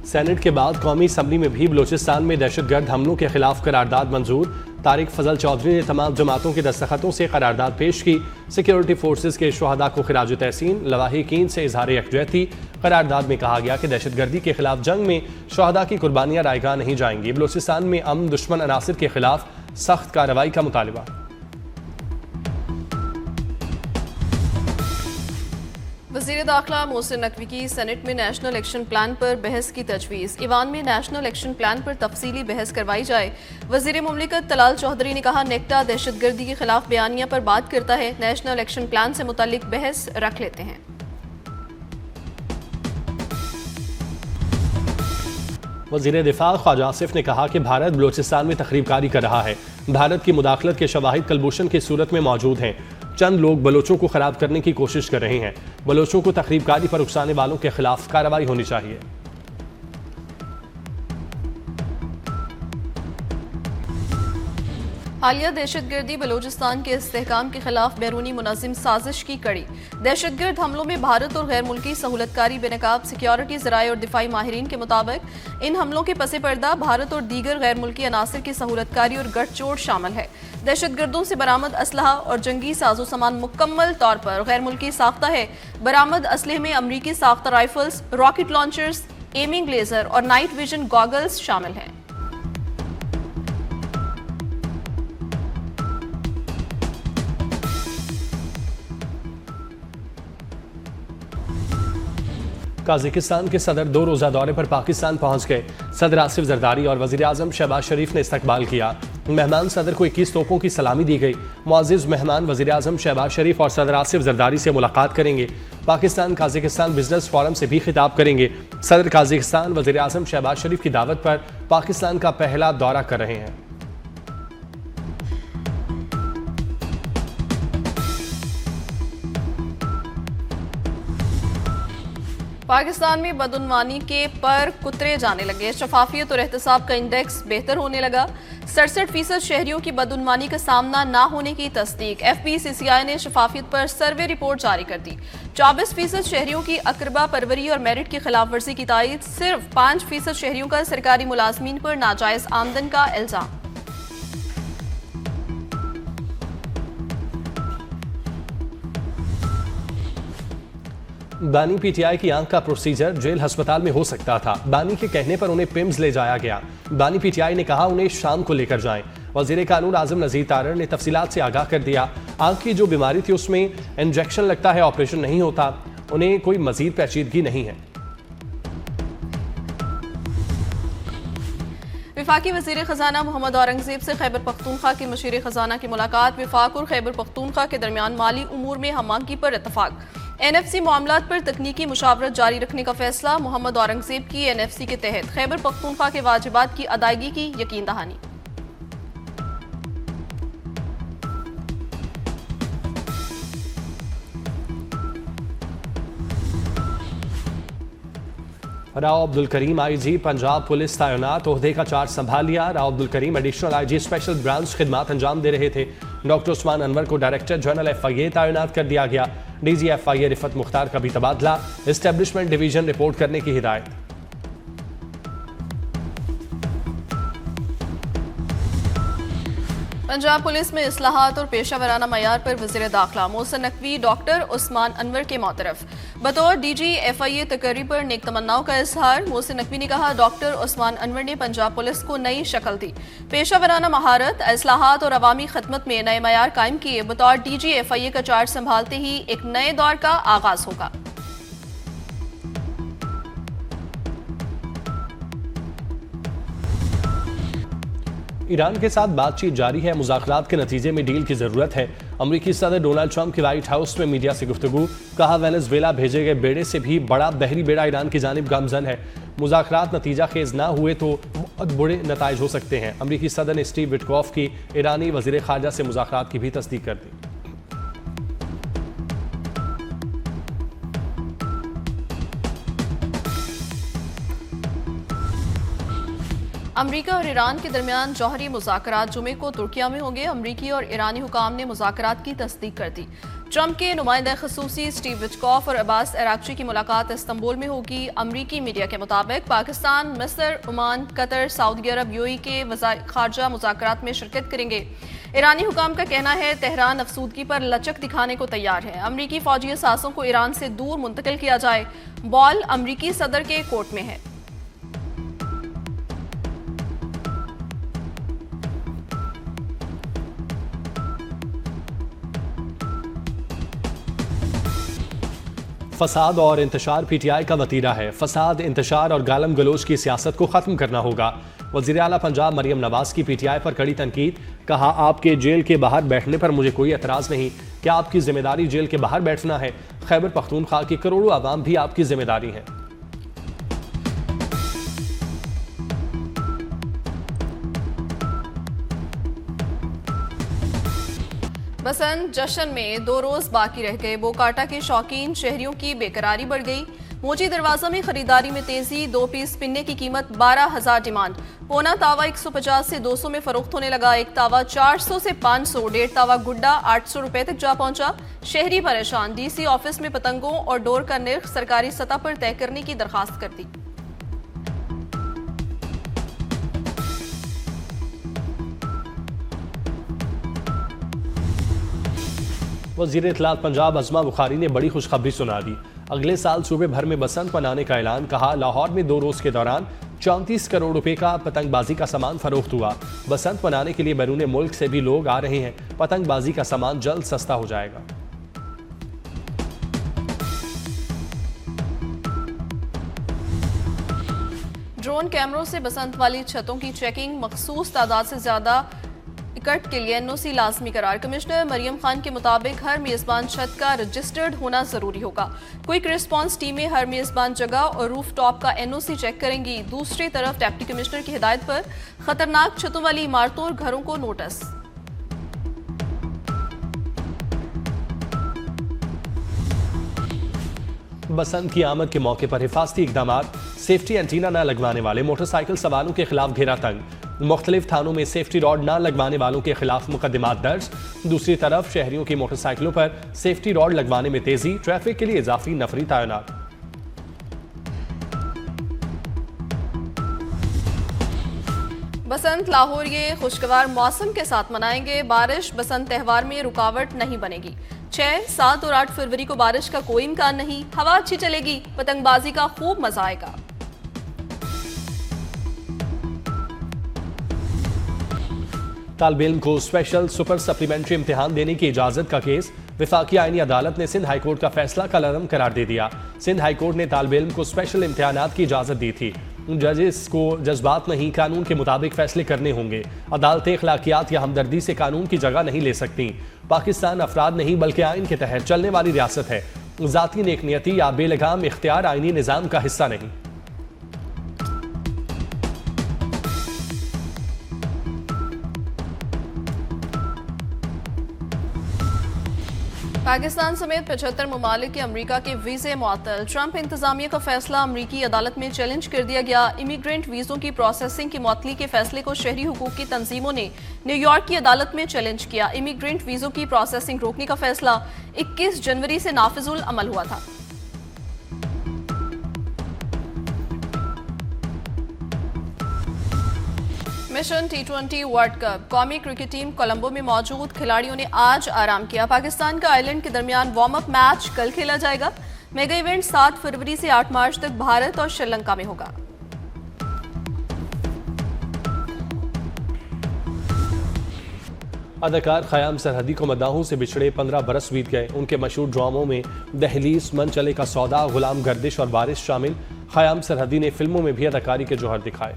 Senate के बाद कौमी असम्बली में भी बलूचिस्तान में दहशतगर्द हमलों के खिलाफ करारदाद मंजूर। तारिक फजल चौधरी ने तमाम जमातों के दस्तखतों से करारदाद पेश की। सिक्योरिटी फोर्सेज के शुहदा को खिराज तहसीन, लवाहिकीन से इजहार यकजहती। करारदाद में कहा गया कि दहशतगर्दी के खिलाफ जंग में शुहदा की कुर्बानियां रायगा नहीं जाएंगी। बलूचिस्तान में अमन दुश्मन अनासिर के खिलाफ सख्त कार्रवाई का मुतालबा। वज़ीर दाखिला मोहसिन नकवी की सेनेट में नेशनल एक्शन प्लान पर बहस की तजवीज़। ईवान में नेशनल एक्शन प्लान पर तफसीली बहस करवाई जाए। वज़ीर मुमलिकत तलाल चौधरी ने कहा, नेक्टा दहशतगर्दी के खिलाफ बयानिया पर बात करता है, नेशनल एक्शन प्लान से मुतालिक बहस रख लेते हैं। वज़ीर दिफा ख्वाजा आसिफ ने कहा कि भारत बलूचिस्तान में तखरीबकारी कर रहा है। भारत की मुदाखलत के शवाहिद कलभूषण की सूरत में मौजूद हैं। चंद लोग बलोचों को खराब करने की कोशिश कर रहे हैं। बलोचों को तखरीबकारी पर उकसाने वालों के खिलाफ कार्रवाई होनी चाहिए। हालिया दहशतगर्दी बलूचिस्तान के इस्तेहकाम के खिलाफ बैरूनी मुनज़्ज़म साजिश की कड़ी। दहशतगर्द हमलों में भारत और गैर मुल्की सहूलतकारी बेनकाब सिक्योरिटी ज़राए और दिफाई माहिरीन के मुताबिक इन हमलों के पसे पर्दा भारत और दीगर गैर मुल्की अनासर की सहूलतकारी और गठजोड़ शामिल है। दहशतगर्दों से बरामद असलहा और जंगी साजो सामान मुकम्मल तौर पर गैर मुल्की साख्ता है। बरामद असलहे में अमरीकी साख्ता rifles, rocket launchers, aiming laser और नाइट विजन गॉगल्स शामिल हैं। काज़ाकिस्तान के सदर 2 रोज़ा दौरे पर पाकिस्तान पहुंच गए। सदर आसिफ जरदारी और वज़ीर आज़म शहबाज शरीफ ने इस्तकबाल किया। मेहमान सदर को 21 तोपों की सलामी दी गई। मुअज़्ज़िज़ मेहमान वज़ीर आज़म शहबाज शरीफ और सदर आसिफ जरदारी से मुलाकात करेंगे। पाकिस्तान काज़ाकिस्तान बिजनेस फोरम से भी खिताब करेंगे। सदर काज़ाकिस्तान वज़ीर आज़म शहबाज शरीफ की दावत पर पाकिस्तान का पहला दौरा कर रहे हैं। पाकिस्तान में बदउनवानी के पर कुतरे जाने लगे। शफाफियत और एहतसाब का इंडेक्स बेहतर होने लगा। 67% शहरियों की बदउनवानी का सामना ना होने की तस्दीक। FPCCI ने शफाफियत पर सर्वे रिपोर्ट जारी कर दी। 24% शहरियों की अकरबा परवरी और मेरिट की खिलाफ वर्जी की तायद। सिर्फ 5% शहरियों का सरकारी मुलाजमीन पर नाजायज आमदन का इल्जाम। बानी PTI की आंख का प्रोसीजर जेल अस्पताल में हो सकता था। बानी के कहने पर उन्हें पिम्स ले जाया गया। बानी PTI ने कहा उन्हें शाम को लेकर जाएं। वज़ीर कानून आज़म नज़ीर तारर ने तफसीलात से आगाह कर दिया। आंख की जो बीमारी थी उसमें इंजेक्शन लगता है, ऑपरेशन नहीं होता। उन्हें कोई मजीद पेचीदगी नहीं है। विफाकी वज़ीर ख़जाना मोहम्मद औरंगज़ेब से खैबर पख्तूनख्वा के मशीर ख़जाना की मुलाकात। विफाक और खैबर पख्तूनख्वा के दरमियान माली उमूर में हमआंगी पर इत्तफाक। NFC मामलात पर तकनीकी मुशावरत जारी रखने का फैसला। मोहम्मद औरंगज़ेब की NFC के तहत खैबर पख्तूनख्वा के वाजिबात की अदायगी की यकीन दहानी। राव अब्दुल करीम IG पंजाब पुलिस तैनात, ओहदे का चार्ज संभाल लिया। Rao Abdul Karim additional IG special branch खिदमात अंजाम दे रहे थे। डॉक्टर उस्मान अनवर को डायरेक्टर जनरल FIA तैनात कर दिया गया। DG FIA रिफत मुख्तार का भी तबादला। एस्टेब्लिशमेंट डिवीजन रिपोर्ट करने की हिदायत। पंजाब पुलिस में इस्लाहात और पेशा वराना मयार पर वज़ीर दाखिला मोहसिन नकवी डॉक्टर उस्मान अनवर के मौतरफ। बतौर DG FIA तकरीब पर नेक तमन्नाओं का इजहार। मोहसिन नकवी ने कहा, डॉक्टर उस्मान अनवर ने पंजाब पुलिस को नई शक्ल दी। पेशा वराना महारत, इस्लाहात और अवामी खदमत में नए मयार कायम किए। बतौर DG FIA का चार्ज संभालते ही एक नए दौर का आगाज होगा। ईरान के साथ बातचीत जारी है। मुज़ाकरात के नतीजे में डील की जरूरत है। अमेरिकी सदर डोनाल्ड ट्रंप की व्हाइट हाउस में मीडिया से गुफ्तगू। कहा, वेनेजुएला भेजे गए बेड़े से भी बड़ा बहरी बेड़ा ईरान की जानिब गामजन है। मुज़ाकरात नतीजा खेज ना हुए तो बहुत बुरे नताइज हो सकते हैं। अमेरिकी सदर ने स्टीव विटकॉफ की ईरानी वज़ीर ख़ारजा से मुज़ाकरात की भी तस्दीक कर दी। अमरीका और ईरान के दरमियान जौहरी मुज़ाकरात जुमे को तुर्किया में होंगे। अमरीकी और ईरानी हुकाम ने मुज़ाकरात की तस्दीक कर दी। ट्रंप के नुमाइंदा खसूसी स्टीव विटकॉफ और अब्बास अराक्ची की मुलाकात इस्तांबुल में होगी। अमरीकी मीडिया के मुताबिक पाकिस्तान, मिस्र, ओमान, कतर, सऊदी अरब, यूएई के वज़ीर ख़ारजा मुज़ाकरात में शिरकत करेंगे। ईरानी हुकाम का कहना है तेहरान अफसूदगी पर लचक दिखाने को तैयार है। अमरीकी फौजी असासों को ईरान से दूर मुंतकिल किया जाए। बॉल अमरीकी सदर के कोर्ट में है। फसाद और इंतशार पीटीआई का वतीरा है। फसाद, इंतशार और गालम गलोच की सियासत को खत्म करना होगा। वज़ीर आला पंजाब मरियम नवाज की पीटीआई पर कड़ी तनकीद। कहा, आपके जेल के बाहर बैठने पर मुझे कोई एतराज़ नहीं। क्या आपकी जिम्मेदारी जेल के बाहर बैठना है? खैबर पख्तूनख्वा की करोड़ों आवाम भी आपकी जिम्मेदारी है। बसंत जश्न में 2 रोज बाकी रह गए। बोकाटा के शौकीन शहरियों की बेकरारी बढ़ गई। मोची दरवाजा में खरीदारी में तेजी। 2 पीस पिन्ने की कीमत 12,000 डिमांड। पौना तावा 150 से 200 में फरोख्त होने लगा। एक तावा 400 से 500। 1.5 तावा गुड्डा 800 रुपए तक जा पहुंचा। शहरी परेशान। डीसी ऑफिस में पतंगों और डोर का निर्ख सरकारी सतह पर तय करने की दरखास्त कर दी। वज़ीर इत्तलात पंजाब अज़मा बुखारी ने बड़ी खुशखबरी सुना दी। अगले साल सूबे भर में बसंत मनाने का ऐलान। कहा, लाहौर में 2 रोज़ के दौरान 34 करोड़ रुपए का पतंगबाजी का सामान फरोख्त हुआ। बसंत मनाने के लिए बैरून मुल्क से भी लोग आ रहे हैं। पतंगबाजी का सामान जल्द सस्ता हो जाएगा। ड्रोन कैमरों से बसंत वाली छतों की चेकिंग। मखसूस तादाद से ज्यादा इकट्ठ के लिए एनओसी लाजमी करार। कमिश्नर मरियम खान के मुताबिक हर मेज़बान छत का रजिस्टर्ड होना जरूरी होगा। क्विक रिस्पांस टीमें हर मेज़बान जगह और रूफ टॉप का एनओसी चेक करेंगी। दूसरी तरफ डिप्टी कमिश्नर की हिदायत पर खतरनाक छतों वाली इमारतों और घरों को नोटिस। बसंत की आमद के मौके पर हिफाजती इकदामात। सेफ्टी एंटीना न लगवाने वाले मोटरसाइकिल सवारों के खिलाफ घेरा तंग। मुख्तलिफ थानों में सेफ्टी रॉड न लगवाने वालों के खिलाफ मुकदमात दर्ज। दूसरी तरफ शहरियों की मोटरसाइकिलों पर सेफ्टी रॉड लगवाने में तेजी। ट्रैफिक के लिए इजाफी नफरी तैनात। बसंत लाहौर ये खुशगवार मौसम के साथ मनाएंगे। बारिश बसंत त्यौहार में रुकावट नहीं बनेगी। 6, 7 और 8 फरवरी को बारिश का कोई इम्कान नहीं। हवा अच्छी चलेगी। पतंगबाजी का खूब मजा आएगा। तालिब इल्म को स्पेशल सुपर सप्लीमेंट्री इम्तिहान देने की इजाजत का केस। वफाकी आईनी अदालत ने सिंध हाईकोर्ट का फैसला कलअदम करार दे दिया। सिंध हाईकोर्ट ने तालिब इल्म को स्पेशल इम्तिहानात की इजाजत दी थी। जजेस को जज्बात नहीं, कानून के मुताबिक फैसले करने होंगे। अदालतें अखलाकियात या हमदर्दी से कानून की जगह नहीं ले सकती। पाकिस्तान अफराद नहीं बल्कि आइन के तहत चलने वाली रियासत है। ज़ाती नेकनियती या बेलगाम इख्तियार आइनी निज़ाम का हिस्सा नहीं। पाकिस्तान समेत 75 ममालिक के अमरीका के वीजे मुअत्तल। ट्रंप इंतजामिया का फैसला अमरीकी अदालत में चैलेंज कर दिया गया। इमिग्रेंट वीजों की प्रोसेसिंग की मुअत्तली के फैसले को शहरी हुकूक की तंजीमों ने न्यूयॉर्क की अदालत में चैलेंज किया। इमिग्रेंट वीजों की प्रोसेसिंग रोकने का फैसला 21 जनवरी से नाफिजुल अमल हुआ था। Mission T20 world cup. कौमी क्रिकेट टीम कोलंबो में मौजूद खिलाड़ियों ने आज आराम किया। पाकिस्तान का आयरलैंड के दरमियान वार्म अप मैच कल खेला जाएगा। मेगा इवेंट 7 फरवरी से 8 मार्च तक भारत और श्रीलंका में होगा। अदाकार ख़याम सरहदी को मद्दाहों से बिछड़े 15 बरस बीत गए। उनके मशहूर ड्रामों में दहलीज, मन चले का सौदा, गुलाम गर्दिश और बारिश शामिल। ख़याम सरहदी ने फिल्मों में भी अदाकारी के जौहर दिखाए।